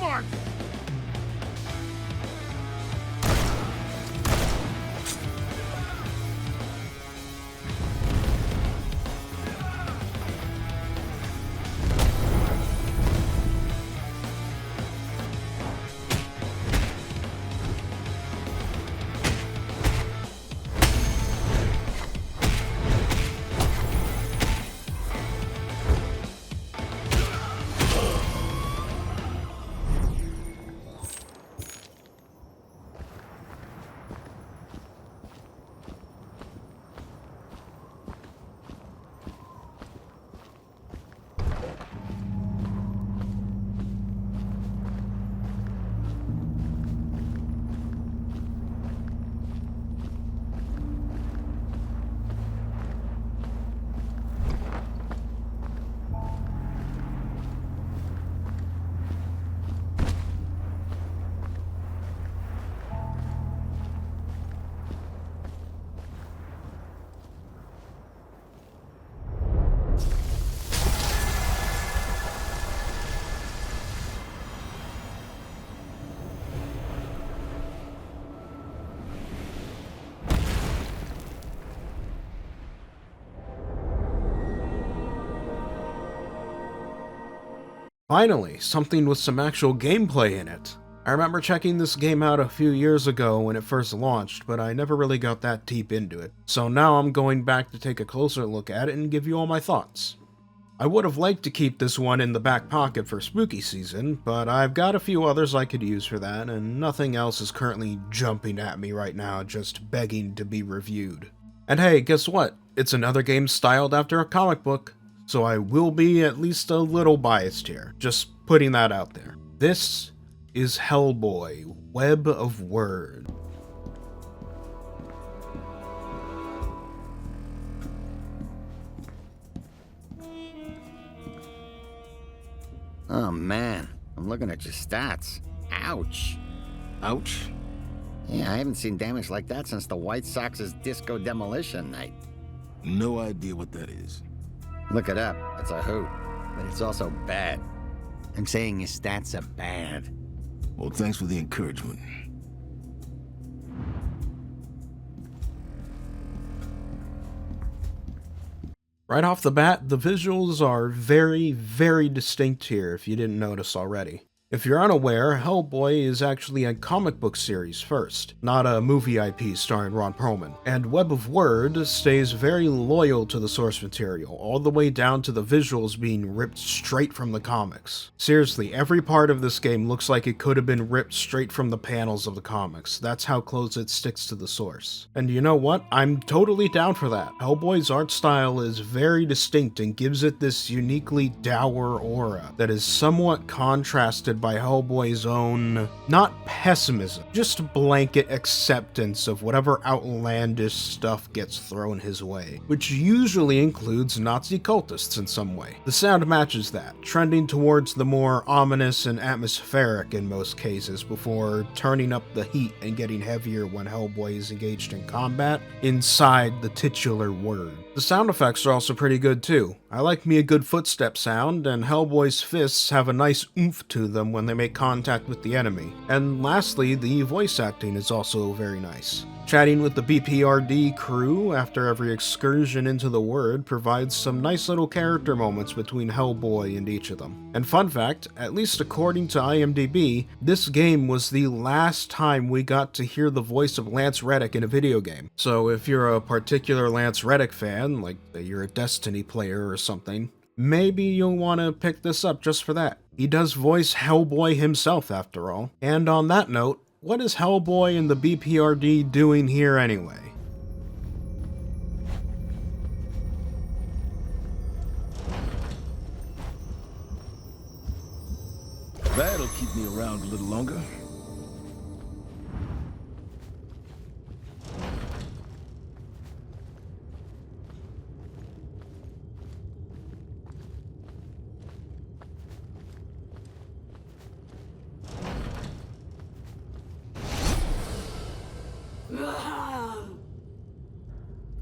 on! Finally, something with some actual gameplay in it. I remember checking this game out a few years ago when it first launched, but I never really got that deep into it. So now I'm going back to take a closer look at it and give you all my thoughts. I would have liked to keep this one in the back pocket for spooky season, but I've got a few others I could use for that, and nothing else is currently jumping at me right now, just begging to be reviewed. And hey, guess what? It's another game styled after a comic book, so I will be at least a little biased here, just putting that out there. This is Hellboy, Web of Wyrd. Oh man, I'm looking at your stats. Ouch. Ouch. Yeah, I haven't seen damage like that since the White Sox's disco demolition night. No idea what that is. Look it up. It's a hoot. But it's also bad. I'm saying your stats are bad. Well, thanks for the encouragement. Right off the bat, the visuals are very, very distinct here if you didn't notice already. If you're unaware, Hellboy is actually a comic book series first, not a movie IP starring Ron Perlman. And Web of Wyrd stays very loyal to the source material, all the way down to the visuals being ripped straight from the comics. Seriously, every part of this game looks like it could have been ripped straight from the panels of the comics. That's how close it sticks to the source. And you know what? I'm totally down for that. Hellboy's art style is very distinct and gives it this uniquely dour aura that is somewhat contrasted by Hellboy's own, not pessimism, just blanket acceptance of whatever outlandish stuff gets thrown his way, which usually includes Nazi cultists in some way. The sound matches that, trending towards the more ominous and atmospheric in most cases before turning up the heat and getting heavier when Hellboy is engaged in combat inside the titular Wyrd. The sound effects are also pretty good too. I like me a good footstep sound, and Hellboy's fists have a nice oomph to them when they make contact with the enemy. And lastly, the voice acting is also very nice. Chatting with the BPRD crew after every excursion into the Wyrd provides some nice little character moments between Hellboy and each of them. And fun fact, at least according to IMDb, this game was the last time we got to hear the voice of Lance Reddick in a video game. So if you're a particular Lance Reddick fan, like you're a Destiny player or something, maybe you'll want to pick this up just for that. He does voice Hellboy himself after all. And on that note, what is Hellboy and the BPRD doing here anyway? That'll keep me around a little longer.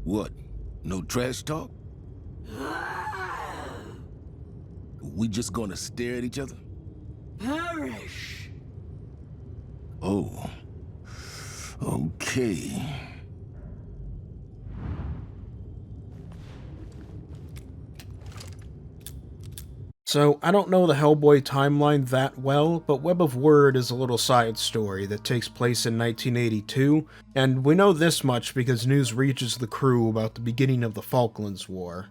What? No trash talk? We just gonna stare at each other? perish. Oh. Okay. So, I don't know the Hellboy timeline that well, but Web of Wyrd is a little side story that takes place in 1982, and we know this much because news reaches the crew about the beginning of the Falklands War.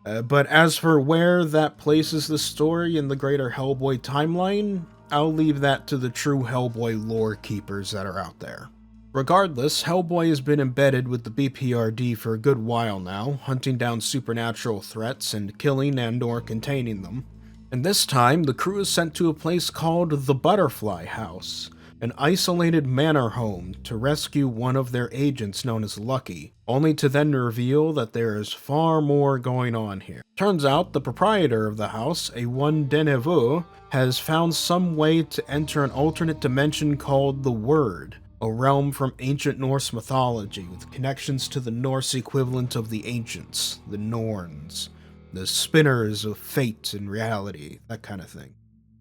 But as for where that places the story in the greater Hellboy timeline, I'll leave that to the true Hellboy lore keepers that are out there. Regardless, Hellboy has been embedded with the BPRD for a good while now, hunting down supernatural threats and killing and/or containing them. And this time, the crew is sent to a place called the Butterfly House, an isolated manor home, to rescue one of their agents known as Lucky, only to then reveal that there is far more going on here. Turns out, the proprietor of the house, a one Deneveux, has found some way to enter an alternate dimension called the Wyrd, a realm from ancient Norse mythology with connections to the Norse equivalent of the ancients, the Norns, the spinners of fate and reality, that kind of thing.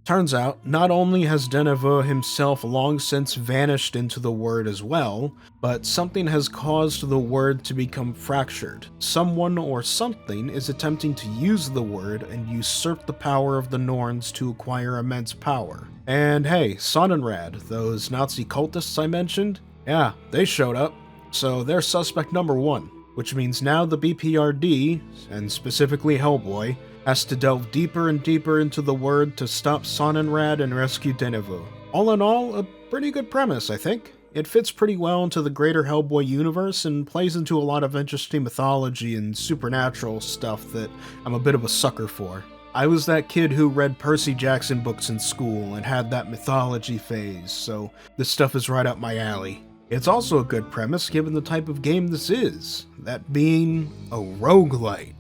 Turns out, not only has Deneveux himself long since vanished into the Wyrd as well, but something has caused the Wyrd to become fractured. Someone or something is attempting to use the Wyrd and usurp the power of the Norns to acquire immense power. And hey, Sonnenrad, those Nazi cultists I mentioned, yeah, they showed up, so they're suspect number one. Which means now the BPRD, and specifically Hellboy, has to delve deeper and deeper into the Wyrd to stop Sonnenrad and rescue Deneveux. All in all, a pretty good premise, I think. It fits pretty well into the greater Hellboy universe and plays into a lot of interesting mythology and supernatural stuff that I'm a bit of a sucker for. I was that kid who read Percy Jackson books in school and had that mythology phase, so this stuff is right up my alley. It's also a good premise given the type of game this is, that being a roguelite.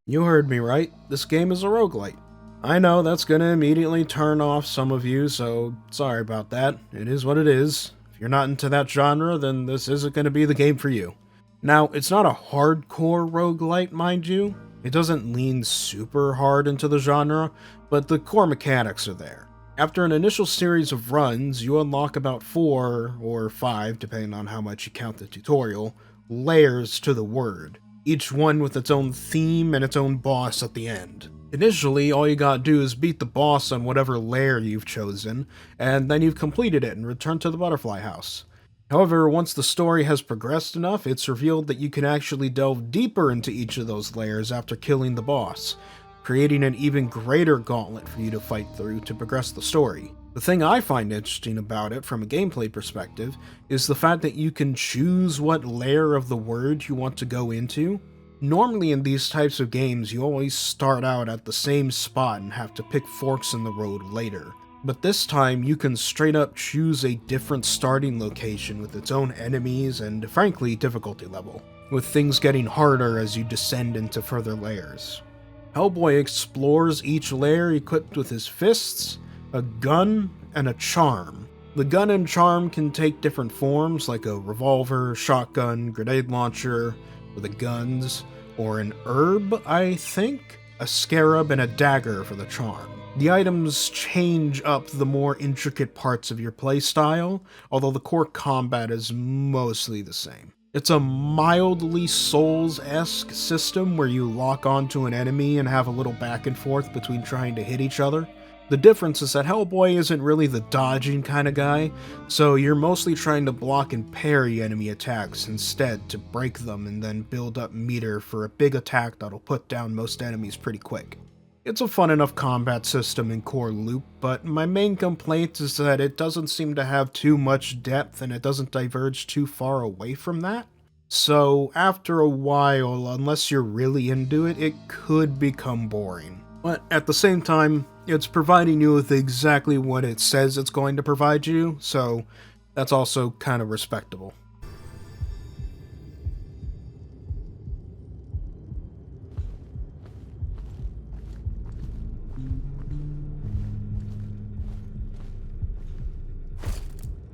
You heard me right, this game is a roguelite. I know that's gonna immediately turn off some of you, so sorry about that. It is what it is. If you're not into that genre, then this isn't gonna be the game for you. Now, it's not a hardcore roguelite, mind you. It doesn't lean super hard into the genre, but the core mechanics are there. After an initial series of runs, you unlock about 4 or 5, depending on how much you count the tutorial, layers to the Wyrd, each one with its own theme and its own boss at the end. Initially, all you gotta do is beat the boss on whatever layer you've chosen, and then you've completed it and returned to the Butterfly House. However, once the story has progressed enough, it's revealed that you can actually delve deeper into each of those layers after killing the boss, creating an even greater gauntlet for you to fight through to progress the story. The thing I find interesting about it from a gameplay perspective is the fact that you can choose what layer of the Wyrd you want to go into. Normally in these types of games, you always start out at the same spot and have to pick forks in the road later. But this time, you can straight up choose a different starting location with its own enemies and, frankly, difficulty level, with things getting harder as you descend into further layers. Hellboy explores each layer equipped with his fists, a gun, and a charm. The gun and charm can take different forms, like a revolver, shotgun, grenade launcher, for the guns, or an herb, I think? A scarab and a dagger for the charm. The items change up the more intricate parts of your playstyle, although the core combat is mostly the same. It's a mildly Souls-esque system where you lock onto an enemy and have a little back and forth between trying to hit each other. The difference is that Hellboy isn't really the dodging kind of guy, so you're mostly trying to block and parry enemy attacks instead to break them and then build up meter for a big attack that'll put down most enemies pretty quick. It's a fun enough combat system in core loop, but my main complaint is that it doesn't seem to have too much depth and it doesn't diverge too far away from that. So after a while, unless you're really into it, it could become boring. But at the same time, it's providing you with exactly what it says it's going to provide you, so that's also kind of respectable.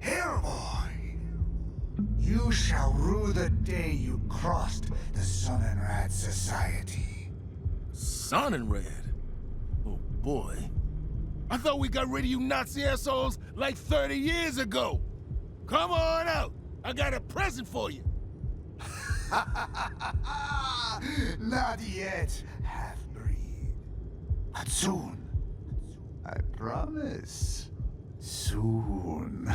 Hellboy, you shall rue the day you crossed the Sun and Rat Society. Sun and Red? Oh boy. I thought we got rid of you Nazi assholes like 30 years ago. Come on out. I got a present for you. Not yet, half-breed. But soon. I promise. Soon.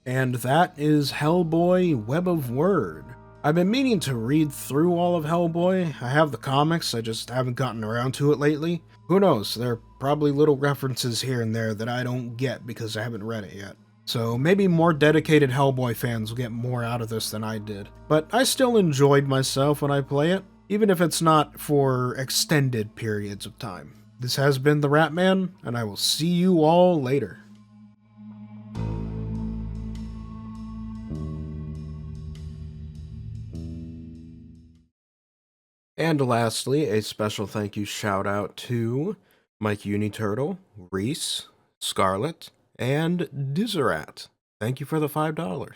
And that is Hellboy Web of Wyrd. I've been meaning to read through all of Hellboy. I have the comics, I just haven't gotten around to it lately. Who knows, there are probably little references here and there that I don't get because I haven't read it yet. So maybe more dedicated Hellboy fans will get more out of this than I did. But I still enjoyed myself when I play it, even if it's not for extended periods of time. This has been TheRatMan, and I will see you all later. And lastly, a special thank you shout out to Mike Uniturtle, Reese, Scarlet, and Dizzerat. Thank you for the $5.